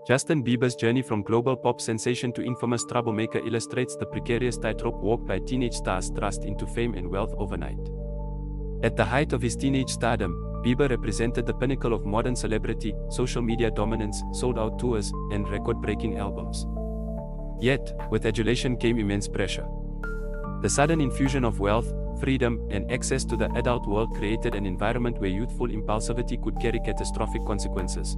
Justin Bieber's journey from global pop sensation to infamous troublemaker illustrates the precarious tightrope walk by teenage stars thrust into fame and wealth overnight. At the height of his teenage stardom, Bieber represented the pinnacle of modern celebrity, social media dominance, sold-out tours, and record-breaking albums. Yet, with adulation came immense pressure. The sudden infusion of wealth, freedom, and access to the adult world created an environment where youthful impulsivity could carry catastrophic consequences.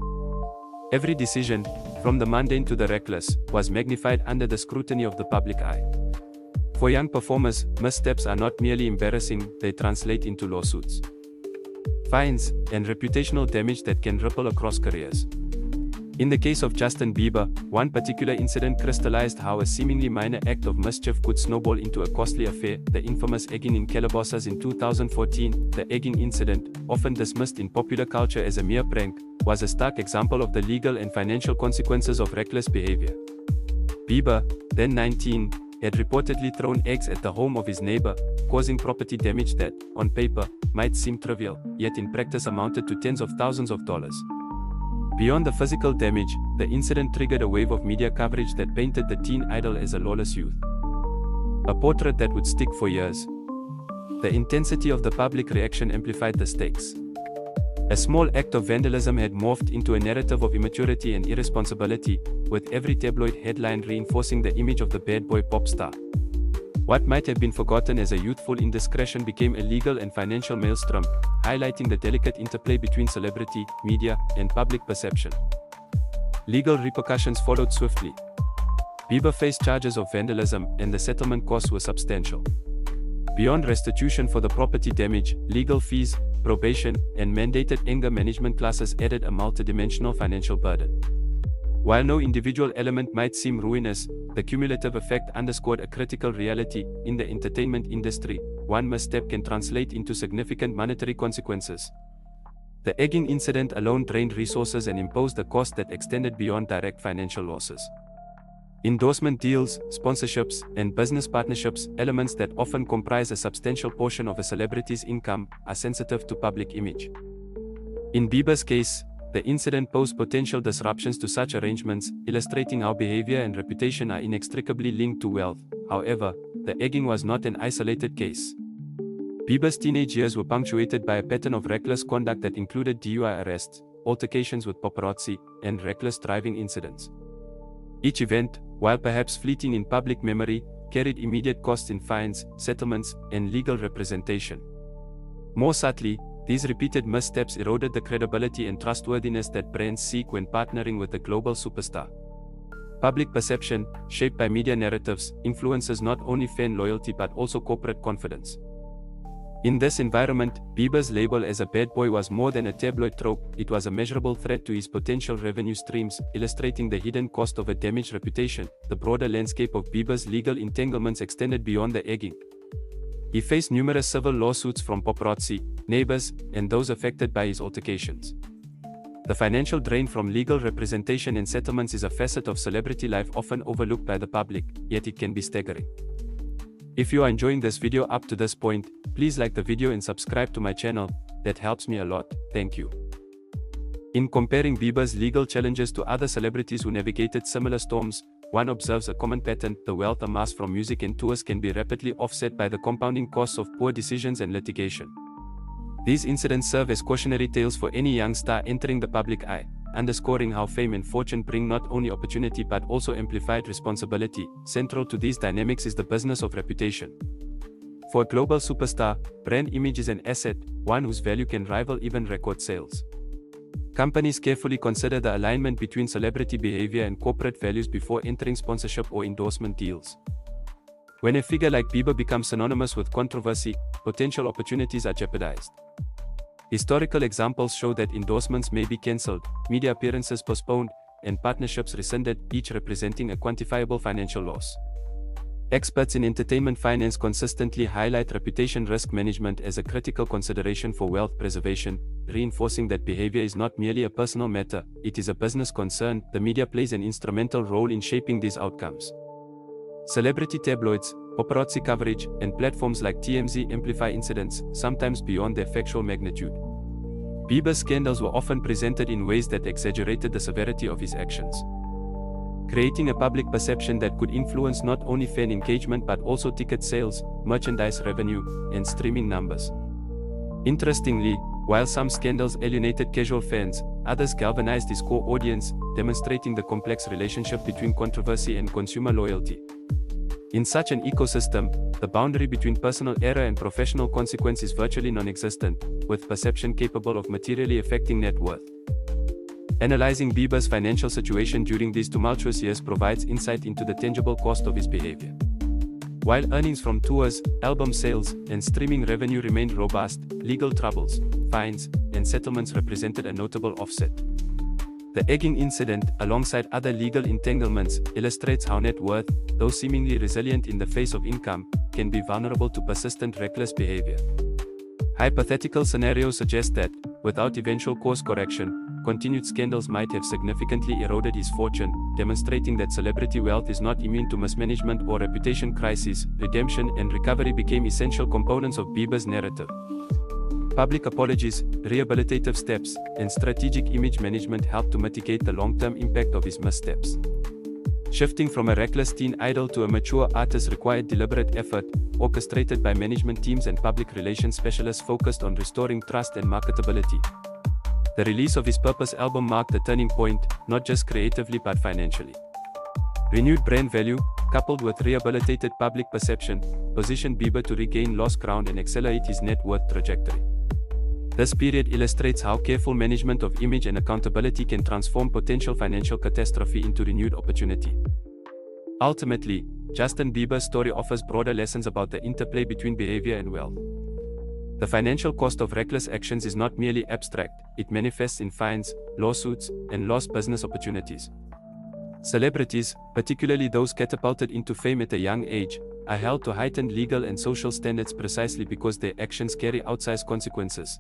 Every decision, from the mundane to the reckless, was magnified under the scrutiny of the public eye. For young performers, missteps are not merely embarrassing, they translate into lawsuits, fines, and reputational damage that can ripple across careers. In the case of Justin Bieber, one particular incident crystallized how a seemingly minor act of mischief could snowball into a costly affair, the infamous egging in Calabasas in 2014. The egging incident, often dismissed in popular culture as a mere prank, was a stark example of the legal and financial consequences of reckless behavior. Bieber, then 19, had reportedly thrown eggs at the home of his neighbor, causing property damage that, on paper, might seem trivial, yet in practice amounted to tens of thousands of dollars. Beyond the physical damage, the incident triggered a wave of media coverage that painted the teen idol as a lawless youth, a portrait that would stick for years. The intensity of the public reaction amplified the stakes. A small act of vandalism had morphed into a narrative of immaturity and irresponsibility, with every tabloid headline reinforcing the image of the bad boy pop star. What might have been forgotten as a youthful indiscretion became a legal and financial maelstrom, highlighting the delicate interplay between celebrity, media, and public perception. Legal repercussions followed swiftly. Bieber faced charges of vandalism, and the settlement costs were substantial. Beyond restitution for the property damage, legal fees, probation, and mandated anger management classes added a multidimensional financial burden. While no individual element might seem ruinous, the cumulative effect underscored a critical reality. In the entertainment industry, one misstep can translate into significant monetary consequences. The egging incident alone drained resources and imposed a cost that extended beyond direct financial losses. Endorsement deals, sponsorships, and business partnerships, elements that often comprise a substantial portion of a celebrity's income, are sensitive to public image. In Bieber's case, the incident posed potential disruptions to such arrangements, illustrating how behavior and reputation are inextricably linked to wealth. However, the egging was not an isolated case. Bieber's teenage years were punctuated by a pattern of reckless conduct that included DUI arrests, altercations with paparazzi, and reckless driving incidents. Each event, while perhaps fleeting in public memory, carried immediate costs in fines, settlements, and legal representation. More subtly, these repeated missteps eroded the credibility and trustworthiness that brands seek when partnering with a global superstar. Public perception, shaped by media narratives, influences not only fan loyalty but also corporate confidence. In this environment, Bieber's label as a bad boy was more than a tabloid trope, it was a measurable threat to his potential revenue streams, illustrating the hidden cost of a damaged reputation. The broader landscape of Bieber's legal entanglements extended beyond the egging. He faced numerous civil lawsuits from paparazzi, neighbors, and those affected by his altercations. The financial drain from legal representation and settlements is a facet of celebrity life often overlooked by the public, yet it can be staggering. If you are enjoying this video up to this point, please like the video and subscribe to my channel, that helps me a lot, thank you. In comparing Bieber's legal challenges to other celebrities who navigated similar storms, one observes a common pattern: the wealth amassed from music and tours can be rapidly offset by the compounding costs of poor decisions and litigation. These incidents serve as cautionary tales for any young star entering the public eye, underscoring how fame and fortune bring not only opportunity but also amplified responsibility. Central to these dynamics is the business of reputation. For a global superstar, brand image is an asset, one whose value can rival even record sales. Companies carefully consider the alignment between celebrity behavior and corporate values before entering sponsorship or endorsement deals. When a figure like Bieber becomes synonymous with controversy, potential opportunities are jeopardized. Historical examples show that endorsements may be cancelled, media appearances postponed, and partnerships rescinded, each representing a quantifiable financial loss. Experts in entertainment finance consistently highlight reputation risk management as a critical consideration for wealth preservation, reinforcing that behavior is not merely a personal matter, it is a business concern. The media plays an instrumental role in shaping these outcomes. Celebrity tabloids, paparazzi coverage, and platforms like TMZ amplify incidents, sometimes beyond their factual magnitude. Bieber's scandals were often presented in ways that exaggerated the severity of his actions. creating a public perception that could influence not only fan engagement but also ticket sales, merchandise revenue, and streaming numbers. Interestingly, while some scandals alienated casual fans, others galvanized his core audience, demonstrating the complex relationship between controversy and consumer loyalty. In such an ecosystem, the boundary between personal error and professional consequence is virtually non-existent, with perception capable of materially affecting net worth. Analyzing Bieber's financial situation during these tumultuous years provides insight into the tangible cost of his behavior. While earnings from tours, album sales, and streaming revenue remained robust, legal troubles, fines, and settlements represented a notable offset. The egging incident, alongside other legal entanglements, illustrates how net worth, though seemingly resilient in the face of income, can be vulnerable to persistent reckless behavior. Hypothetical scenarios suggest that, without eventual course correction, continued scandals might have significantly eroded his fortune, demonstrating that celebrity wealth is not immune to mismanagement or reputation crises. Redemption and recovery became essential components of Bieber's narrative. Public apologies, rehabilitative steps, and strategic image management helped to mitigate the long-term impact of his missteps. Shifting from a reckless teen idol to a mature artist required deliberate effort, orchestrated by management teams and public relations specialists focused on restoring trust and marketability. The release of his Purpose album marked a turning point, not just creatively but financially. Renewed brand value, coupled with rehabilitated public perception, positioned Bieber to regain lost ground and accelerate his net worth trajectory. This period illustrates how careful management of image and accountability can transform potential financial catastrophe into renewed opportunity. Ultimately, Justin Bieber's story offers broader lessons about the interplay between behavior and wealth. The financial cost of reckless actions is not merely abstract, it manifests in fines, lawsuits, and lost business opportunities. Celebrities, particularly those catapulted into fame at a young age, are held to heightened legal and social standards precisely because their actions carry outsized consequences.